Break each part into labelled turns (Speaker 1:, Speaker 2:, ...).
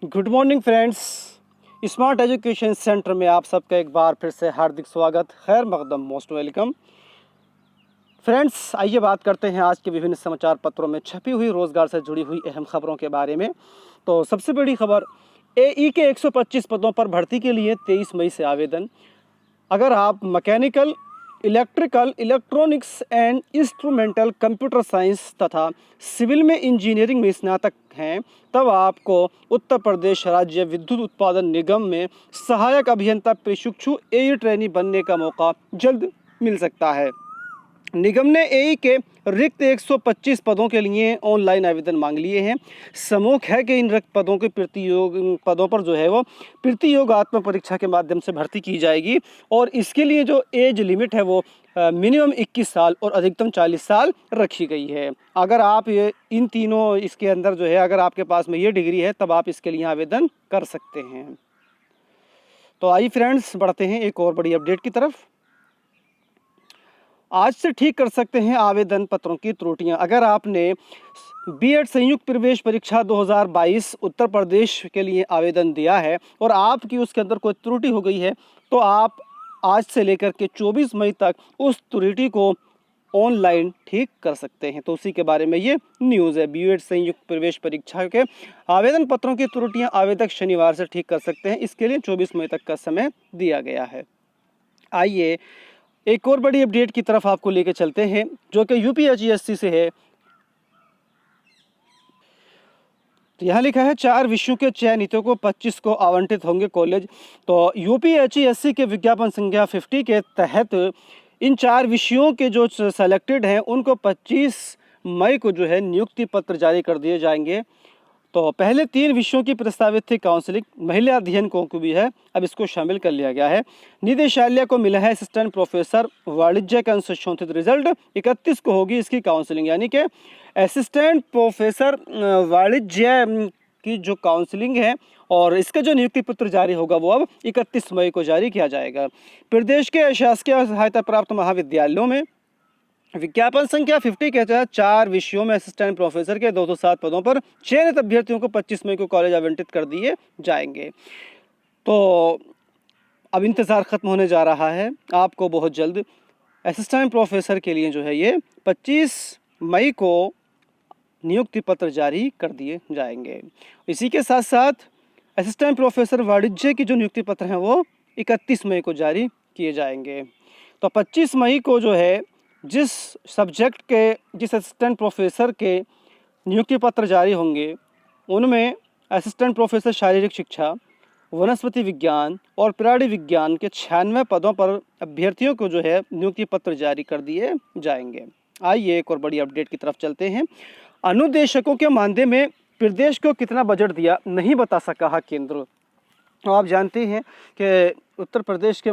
Speaker 1: Good morning friends. Smart education centre में आप सबका एक बार फिर से हार्दिक स्वागत, खैर मकदम, मोस्ट वेलकम। फ्रेंड्स, आइए बात करते हैं आज के विभिन्न समाचार पत्रों में छपी हुई रोजगार से जुड़ी हुई अहम खबरों के बारे में। तो सबसे बड़ी खबर, एई के 125 पदों पर भर्ती के लिए 23 मई से आवेदन। अगर आप mechanical, electrical, electronics and instrumental, computer science तथा सिविल में इंजीनियरिंग में स्नातक हैं, तब आपको उत्तर प्रदेश राज्य विद्युत उत्पादन निगम में सहायक अभियंता प्रशिक्षु एई ट्रेनी बनने का मौका जल्द मिल सकता है। निगम ने एई के रिक्त 125 पदों के लिए ऑनलाइन आवेदन मांग लिए हैं। समूह है कि इन रिक्त पदों के पदों पर जो है वो प्रतियोगात्मक परीक्षा के माध्यम से भर्ती की जाएगी और इसके लिए जो एज लिमिट है वो मिनिमम 21 साल और अधिकतम 40 साल रखी गई है। अगर आप ये इन तीनों इसके अंदर जो है, अगर आपके पास में ये डिग्री है, तब आप इसके लिए आवेदन कर सकते हैं। तो आइए फ्रेंड्स, बढ़ते हैं एक और बड़ी अपडेट की तरफ। आज से ठीक कर सकते हैं आवेदन पत्रों की त्रुटियां। अगर आपने बीएड संयुक्त प्रवेश परीक्षा 2022 उत्तर प्रदेश के लिए आवेदन दिया है और आपकी उसके अंदर कोई त्रुटि हो गई है, तो आप आज से लेकर के 24 मई तक उस त्रुटि को ऑनलाइन ठीक कर सकते हैं। तो उसी के बारे में ये न्यूज़ है। बीएड संयुक्त प्रवेश परीक्षा के आवेदन पत्रों की त्रुटियां आवेदक शनिवार से ठीक कर सकते हैं। इसके लिए 24 मई तक का समय दिया गया है। आइए एक और बड़ी अपडेट की तरफ आपको लेकर चलते हैं, जो कि यूपीएचईएससी से है। तो यहाँ लिखा है 4 विषयों के चयनितों को 25 को आवंटित होंगे कॉलेज। तो यूपीएचईएससी के विज्ञापन संख्या 50 के तहत इन 4 विषयों के जो सेलेक्टेड हैं उनको 25 मई को जो है नियुक्ति पत्र जारी कर दिए जाएंगे। तो पहले 3 विषयों की प्रस्तावित थी काउंसलिंग, महिला अध्ययन को भी है, अब इसको शामिल कर लिया गया है। निदेशालय को मिला है असिस्टेंट प्रोफेसर वाणिज्य का संशोधित रिजल्ट। 31 को होगी इसकी काउंसलिंग, यानी कि असिस्टेंट प्रोफेसर वाणिज्य की जो काउंसलिंग है और इसका जो नियुक्ति पत्र जारी होगा वो अब 31 मई को जारी किया जाएगा। प्रदेश के अशासकीय सहायता प्राप्त महाविद्यालयों में विज्ञापन संख्या 50 के तहत 4 विषयों में असिस्टेंट प्रोफेसर के 207 पदों पर चयनित अभ्यर्थियों को 25 मई को कॉलेज आवंटित कर दिए जाएंगे। तो अब इंतज़ार खत्म होने जा रहा है। आपको बहुत जल्द असिस्टेंट प्रोफेसर के लिए जो है ये 25 मई को नियुक्ति पत्र जारी कर दिए जाएंगे। इसी के साथ साथ असिस्टेंट प्रोफेसर वाणिज्य की जो नियुक्ति पत्र हैं वो 31 मई को जारी किए जाएंगे। तो 25 मई को जो है जिस सब्जेक्ट के, जिस असिस्टेंट प्रोफेसर के नियुक्ति पत्र जारी होंगे उनमें असिस्टेंट प्रोफेसर शारीरिक शिक्षा, वनस्पति विज्ञान और प्राणी विज्ञान के 96 पदों पर अभ्यर्थियों को जो है नियुक्ति पत्र जारी कर दिए जाएंगे। आइए एक और बड़ी अपडेट की तरफ चलते हैं। अनुदेशकों के मानदेय में प्रदेश को कितना बजट दिया नहीं बता सका केंद्र। तो आप जानते हैं कि उत्तर प्रदेश के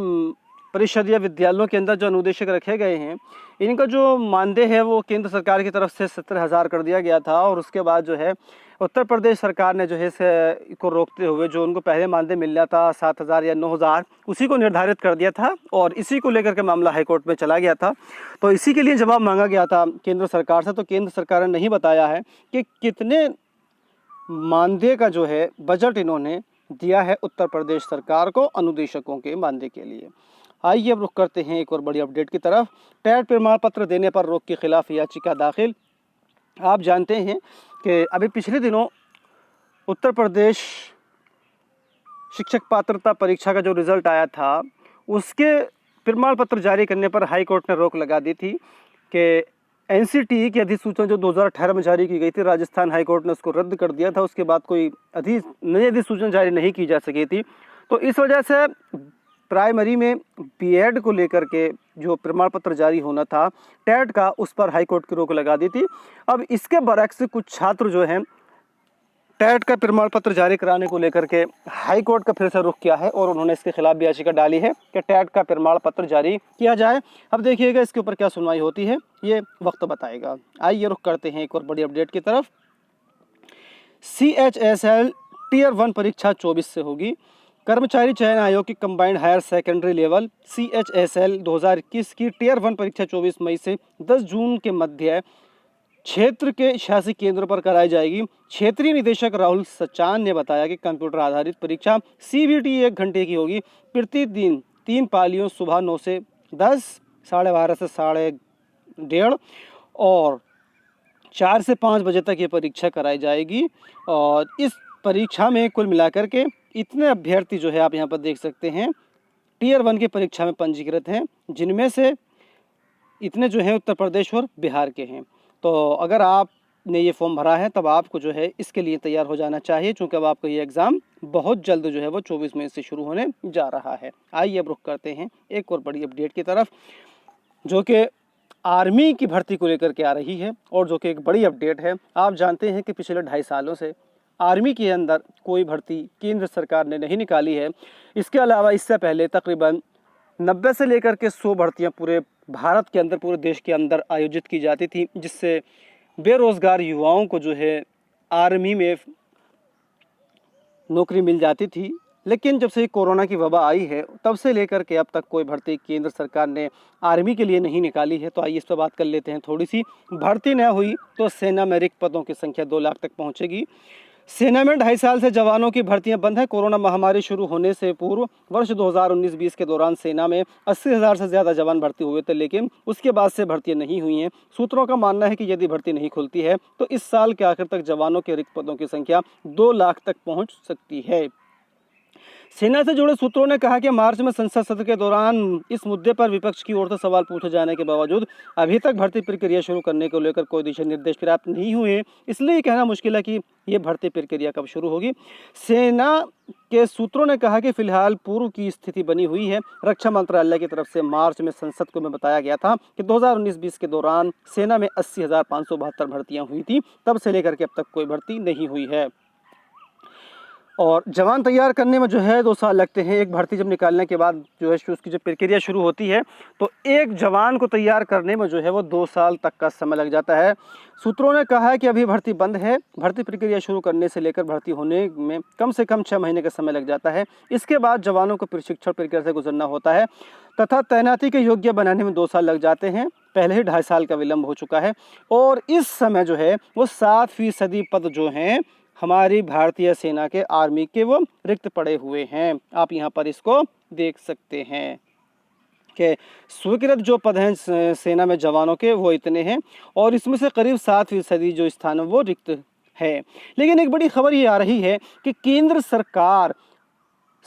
Speaker 1: परिषदीय विद्यालयों के अंदर जो अनुदेशक रखे गए हैं, इनका जो मानदेय है वो केंद्र सरकार की तरफ से 70,000 कर दिया गया था और उसके बाद जो है उत्तर प्रदेश सरकार ने जो है इसे को रोकते हुए जो उनको पहले मानदेय मिल रहा था 7,000 या 9,000, उसी को निर्धारित कर दिया था और इसी को लेकर के मामला हाईकोर्ट में चला गया था। तो इसी के लिए जवाब मांगा गया था केंद्र सरकार से। तो केंद्र सरकार ने नहीं बताया है कि कितने मानदेय का जो है बजट इन्होंने दिया है उत्तर प्रदेश सरकार को अनुदेशकों के मानदेय के लिए। आइए अब रुख करते हैं एक और बड़ी अपडेट की तरफ। टेट प्रमाण पत्र देने पर रोक के खिलाफ याचिका दाखिल। आप जानते हैं कि अभी पिछले दिनों उत्तर प्रदेश शिक्षक पात्रता परीक्षा का जो रिज़ल्ट आया था उसके प्रमाण पत्र जारी करने पर हाई कोर्ट ने रोक लगा दी थी कि एनसीटीई की अधिसूचना जो 2018 में जारी की गई थी, राजस्थान हाई कोर्ट ने उसको रद्द कर दिया था। उसके बाद कोई नई अधिसूचना जारी नहीं की जा सकी थी। तो इस वजह से प्राइमरी में बीएड को लेकर के जो प्रमाण पत्र जारी होना था टेट का, उस पर हाई कोर्ट की रोक लगा दी थी। अब इसके बरक्स कुछ छात्र जो हैं टेट का प्रमाण पत्र जारी कराने को लेकर के हाई कोर्ट का फिर से रुख किया है और उन्होंने इसके खिलाफ भी याचिका डाली है कि टेट का प्रमाण पत्र जारी किया जाए। अब देखिएगा इसके ऊपर क्या सुनवाई होती है, ये वक्त बताएगा। आइए रुख करते हैं एक और बड़ी अपडेट की तरफ। CHSL टियर 1 परीक्षा 24 से होगी। कर्मचारी चयन आयोग की combined higher secondary level CHSL 2021 की टियर 1 परीक्षा 24 मई से 10 जून के मध्य क्षेत्र के 86 केंद्रों पर कराई जाएगी। क्षेत्रीय निदेशक राहुल सचान ने बताया कि कंप्यूटर आधारित परीक्षा CBT 1 घंटे की होगी। प्रतिदिन 3 पालियों सुबह 9 से 10, 12:30 से 1:30 और 4 से 5 बजे तक ये परीक्षा कराई जाएगी। और इस परीक्षा में कुल मिलाकर के इतने अभ्यर्थी जो है आप यहाँ पर देख सकते हैं टियर 1 की परीक्षा में पंजीकृत हैं, जिनमें से इतने जो हैं उत्तर प्रदेश और बिहार के हैं। तो अगर आपने ये फॉर्म भरा है तब आपको जो है इसके लिए तैयार हो जाना चाहिए, क्योंकि अब आपका ये एग्ज़ाम बहुत जल्द जो है वो 24 मई से शुरू होने जा रहा है। आइए अब रुख करते हैं एक और बड़ी अपडेट की तरफ, जो कि आर्मी की भर्ती को लेकर के आ रही है और जो कि एक बड़ी अपडेट है। आप जानते हैं कि पिछले 2.5 सालों से आर्मी के अंदर कोई भर्ती केंद्र सरकार ने नहीं निकाली है। इसके अलावा इससे पहले तकरीबन 90 से लेकर के 100 भर्तियां पूरे भारत के अंदर, पूरे देश के अंदर आयोजित की जाती थी, जिससे बेरोज़गार युवाओं को जो है आर्मी में नौकरी मिल जाती थी। लेकिन जब से कोरोना की वबा आई है तब से लेकर के अब तक कोई भर्ती केंद्र सरकार ने आर्मी के लिए नहीं निकाली है। तो आइए इस पर बात कर लेते हैं थोड़ी सी। भर्ती न हुई तो सेना में रिक्त पदों की संख्या 2 लाख तक पहुंचेगी। सेना में 2.5 साल से जवानों की भर्तियां बंद है। कोरोना महामारी शुरू होने से पूर्व वर्ष 2019-20 के दौरान सेना में 80,000 से ज़्यादा जवान भर्ती हुए थे, लेकिन उसके बाद से भर्तियां नहीं हुई हैं। सूत्रों का मानना है कि यदि भर्ती नहीं खुलती है तो इस साल के आखिर तक जवानों के रिक्त पदों की संख्या 2 लाख तक पहुँच सकती है। सेना से जुड़े सूत्रों ने कहा कि मार्च में संसद सत्र के दौरान इस मुद्दे पर विपक्ष की ओर से सवाल पूछे जाने के बावजूद अभी तक भर्ती प्रक्रिया शुरू करने को लेकर कोई दिशा निर्देश प्राप्त नहीं हुए। इसलिए कहना मुश्किल है कि ये भर्ती प्रक्रिया कब शुरू होगी। सेना के सूत्रों ने कहा कि फिलहाल पूर्व की स्थिति बनी हुई है। रक्षा मंत्रालय की तरफ से मार्च में संसद को में बताया गया था कि 2019-20 के दौरान सेना में 80,572 भर्तियां हुई थी। तब से लेकर के अब तक कोई भर्ती नहीं हुई है और जवान तैयार करने में जो है 2 साल लगते हैं। एक भर्ती जब निकालने के बाद जो है उसकी जब प्रक्रिया शुरू होती है तो एक जवान को तैयार करने में जो है वो 2 साल तक का समय लग जाता है। सूत्रों ने कहा है कि अभी भर्ती बंद है। भर्ती प्रक्रिया शुरू करने से लेकर भर्ती होने में कम से कम 6 महीने का समय लग जाता है। इसके बाद जवानों को प्रशिक्षण प्रक्रिया से गुजरना होता है तथा तैनाती के योग्य बनाने में 2 साल लग जाते हैं। पहले ही 2.5 साल का विलम्ब हो चुका है और इस समय जो है वो 7% पद जो हैं हमारी भारतीय सेना के आर्मी के वो रिक्त पड़े हुए हैं। आप यहाँ पर इसको देख सकते हैं कि स्वीकृत जो पद हैं सेना में जवानों के वो इतने हैं और इसमें से करीब 7% जो स्थान वो रिक्त है। लेकिन एक बड़ी खबर ये आ रही है कि केंद्र सरकार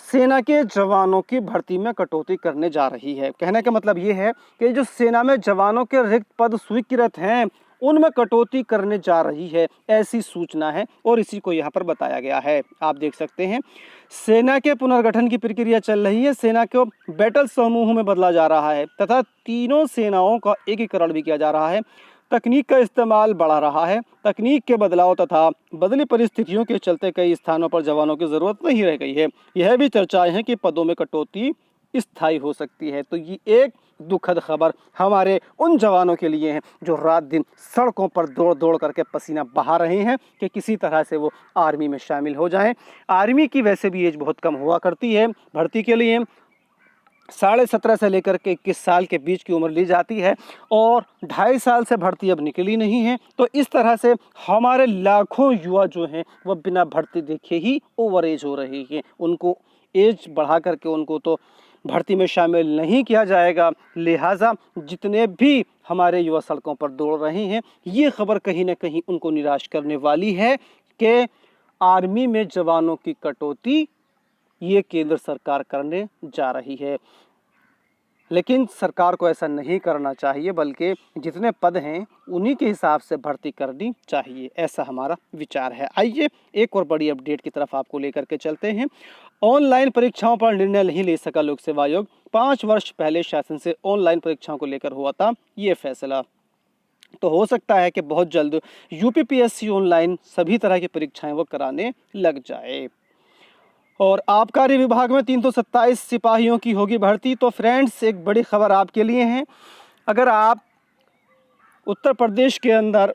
Speaker 1: सेना के जवानों की भर्ती में कटौती करने जा रही है। कहने का मतलब ये है कि जो सेना में जवानों के रिक्त पद स्वीकृत हैं उनमें कटौती करने जा रही है, ऐसी सूचना है और इसी को यहाँ पर बताया गया है। आप देख सकते हैं सेना के पुनर्गठन की प्रक्रिया चल रही है। सेना को बैटल समूहों में बदला जा रहा है तथा तीनों सेनाओं का एकीकरण भी किया जा रहा है। तकनीक का इस्तेमाल बढ़ा रहा है। तकनीक के बदलाव तथा बदली परिस्थितियों के चलते कई स्थानों पर जवानों की ज़रूरत नहीं रह गई है। यह भी चर्चाएं हैं कि पदों में कटौती स्थायी हो सकती है। तो ये एक दुखद खबर हमारे उन जवानों के लिए है जो रात दिन सड़कों पर दौड़ दौड़ करके पसीना बहा रहे हैं कि किसी तरह से वो आर्मी में शामिल हो जाएं। आर्मी की वैसे भी एज बहुत कम हुआ करती है। भर्ती के लिए 17.5 से लेकर के 21 साल के बीच की उम्र ली जाती है और 2.5 साल से भर्ती अब निकली नहीं है। तो इस तरह से हमारे लाखों युवा जो हैं वह बिना भर्ती देखे ही ओवर एज हो रहे हैं। उनको एज बढ़ा करके उनको तो भर्ती में शामिल नहीं किया जाएगा। लिहाजा जितने भी हमारे युवा सड़कों पर दौड़ रहे हैं ये खबर कहीं ना कहीं उनको निराश करने वाली है कि आर्मी में जवानों की कटौती ये केंद्र सरकार करने जा रही है। लेकिन सरकार को ऐसा नहीं करना चाहिए, बल्कि जितने पद हैं उन्हीं के हिसाब से भर्ती करनी चाहिए, ऐसा हमारा विचार है। आइए एक और बड़ी अपडेट की तरफ आपको लेकर के चलते हैं। ऑनलाइन परीक्षाओं पर निर्णय नहीं ले सका लोक सेवा आयोग। 5 वर्ष पहले शासन से ऑनलाइन परीक्षाओं को लेकर हुआ था ये फैसला। तो हो सकता है कि बहुत जल्द यूपीपीएससी ऑनलाइन सभी तरह की परीक्षाएं वो कराने लग जाए। और आबकारी विभाग में 327 सिपाहियों की होगी भर्ती। तो फ्रेंड्स एक बड़ी खबर आपके लिए है। अगर आप उत्तर प्रदेश के अंदर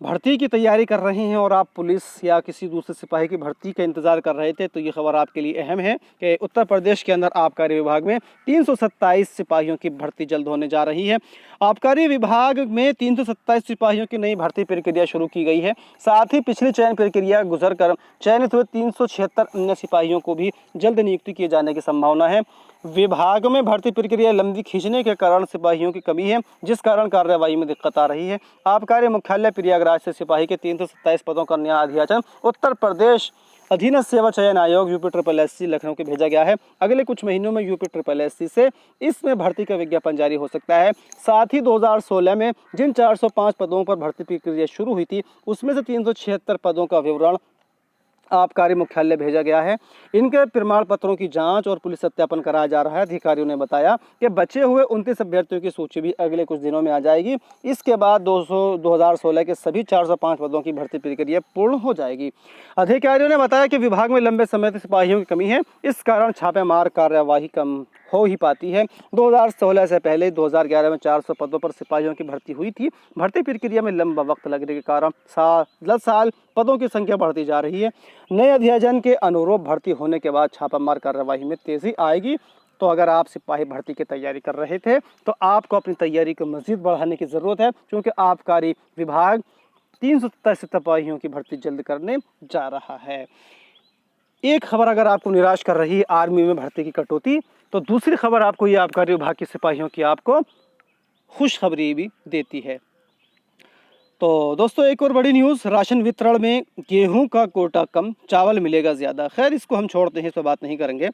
Speaker 1: भर्ती की तैयारी कर रहे हैं और आप पुलिस या किसी दूसरे सिपाही की भर्ती का इंतज़ार कर रहे थे, तो ये खबर आपके लिए अहम है कि उत्तर प्रदेश के अंदर आबकारी विभाग में 327 सिपाहियों की भर्ती जल्द होने जा रही है। आबकारी विभाग में 327 सिपाहियों की नई भर्ती प्रक्रिया शुरू की गई है। साथ ही पिछली चयन प्रक्रिया गुजर कर चयनित हुए 376 अन्य सिपाहियों को भी जल्द नियुक्ति किए जाने की संभावना है। विभाग में भर्ती प्रक्रिया लंबी खींचने के कारण सिपाहियों की कमी है, जिस कारण कार्यवाही में दिक्कत आ रही है। आबकारी मुख्यालय प्रयागराज से सिपाही के 327 पदों का नया अध्याचन उत्तर प्रदेश अधीनस्थ सेवा चयन आयोग UPSSC लखनऊ के भेजा गया है। अगले कुछ महीनों में UPSSC से इसमें भर्ती का विज्ञापन जारी हो सकता है। साथ ही 2016 में जिन 405 पदों पर भर्ती प्रक्रिया शुरू हुई थी, उसमें से 376 पदों का विवरण आबकारी मुख्यालय भेजा गया है। इनके प्रमाण पत्रों की जांच और पुलिस सत्यापन कराया जा रहा है। अधिकारियों ने बताया कि बचे हुए 29 अभ्यर्थियों की सूची भी अगले कुछ दिनों में आ जाएगी। इसके बाद 2016 के सभी 405 पदों की भर्ती प्रक्रिया पूर्ण हो जाएगी। अधिकारियों ने बताया कि विभाग में लंबे समय से सिपाहियों की कमी है, इस कारण छापेमार कार्यवाही कम हो ही पाती है। 2016 से पहले 2011 में 400 पदों पर सिपाहियों की भर्ती हुई थी। भर्ती प्रक्रिया में लंबा वक्त लगने के कारण साल पदों की संख्या बढ़ती जा रही है। नए अध्याचन के अनुरूप भर्ती होने के बाद छापामार कार्यवाही में तेजी आएगी। तो अगर आप सिपाही भर्ती की तैयारी कर रहे थे, तो आपको अपनी तैयारी को मजीद बढ़ाने की ज़रूरत है, क्योंकि आबकारी विभाग 327 सिपाहियों की भर्ती जल्द करने जा रहा है। एक खबर अगर आपको निराश कर रही है आर्मी में भर्ती की कटौती, तो दूसरी खबर आपको ये आबकारी विभाग के सिपाहियों की आपको खुशखबरी भी देती है। तो दोस्तों, एक और बड़ी न्यूज़, राशन वितरण में गेहूं का कोटा कम, चावल मिलेगा ज़्यादा। खैर, इसको हम छोड़ते हैं, इस पर बात नहीं करेंगे।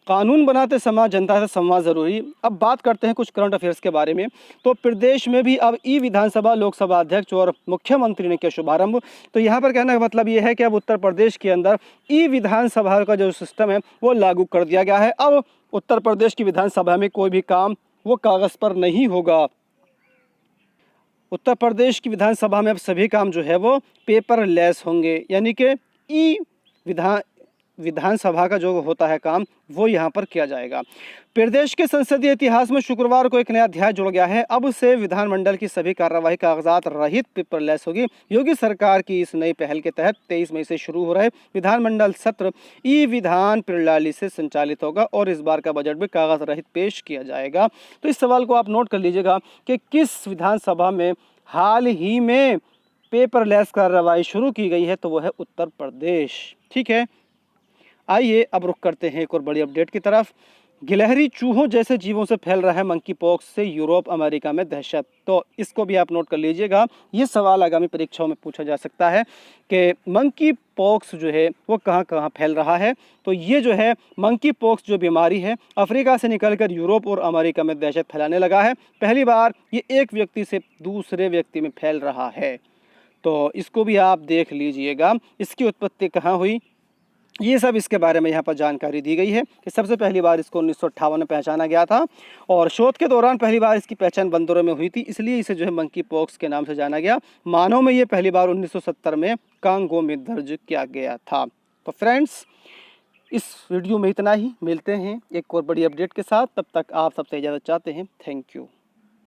Speaker 1: कानून बनाते समय जनता से संवाद ज़रूरी। अब बात करते हैं कुछ करंट अफेयर्स के बारे में। तो प्रदेश में भी अब ई विधानसभा, लोकसभा अध्यक्ष और मुख्यमंत्री ने किया शुभारंभ। तो यहाँ पर कहने का मतलब ये है कि अब उत्तर प्रदेश के अंदर ई विधानसभा का जो सिस्टम है वो लागू कर दिया गया है। अब उत्तर प्रदेश की विधानसभा में कोई भी काम वो कागज़ पर नहीं होगा। उत्तर प्रदेश की विधानसभा में अब सभी काम जो है वो पेपरलेस होंगे, यानी कि ई विधानसभा का जो होता है काम वो यहाँ पर किया जाएगा। प्रदेश के संसदीय इतिहास में शुक्रवार को एक नया अध्याय जुड़ गया है। अब से विधानमंडल की सभी कार्यवाही कागजात रहित पेपरलेस होगी। योगी सरकार की इस नई पहल के तहत 23 मई से शुरू हो रहे विधानमंडल सत्र ई विधान प्रणाली से संचालित होगा और इस बार का बजट भी कागज रहित पेश किया जाएगा। तो इस सवाल को आप नोट कर लीजिएगा कि किस विधानसभा में हाल ही में पेपरलेस कार्रवाई शुरू की गई है, तो वो है उत्तर प्रदेश। ठीक है, आइए अब रुख करते हैं एक और बड़ी अपडेट की तरफ। गिलहरी चूहों जैसे जीवों से फैल रहा है मंकी पॉक्स से यूरोप अमेरिका में दहशत। तो इसको भी आप नोट कर लीजिएगा। ये सवाल आगामी परीक्षाओं में पूछा जा सकता है कि मंकी पॉक्स जो है वो कहाँ कहाँ फैल रहा है। तो ये जो है मंकी पॉक्स जो बीमारी है अफ्रीका से निकलकर यूरोप और अमेरिका में दहशत फैलाने लगा है। पहली बार ये एक व्यक्ति से दूसरे व्यक्ति में फैल रहा है। तो इसको भी आप देख लीजिएगा, इसकी उत्पत्ति कहाँ हुई, ये सब इसके बारे में यहाँ पर जानकारी दी गई है कि सबसे पहली बार इसको 1958 में पहचाना गया था और शोध के दौरान पहली बार इसकी पहचान बंदरों में हुई थी, इसलिए इसे जो है मंकी पॉक्स के नाम से जाना गया। मानव में ये पहली बार 1970 में कांगो में दर्ज किया गया था। तो फ्रेंड्स, इस वीडियो में इतना ही। मिलते हैं एक और बड़ी अपडेट के साथ, तब तक आप सबसे इजाज़त चाहते हैं। Thank you.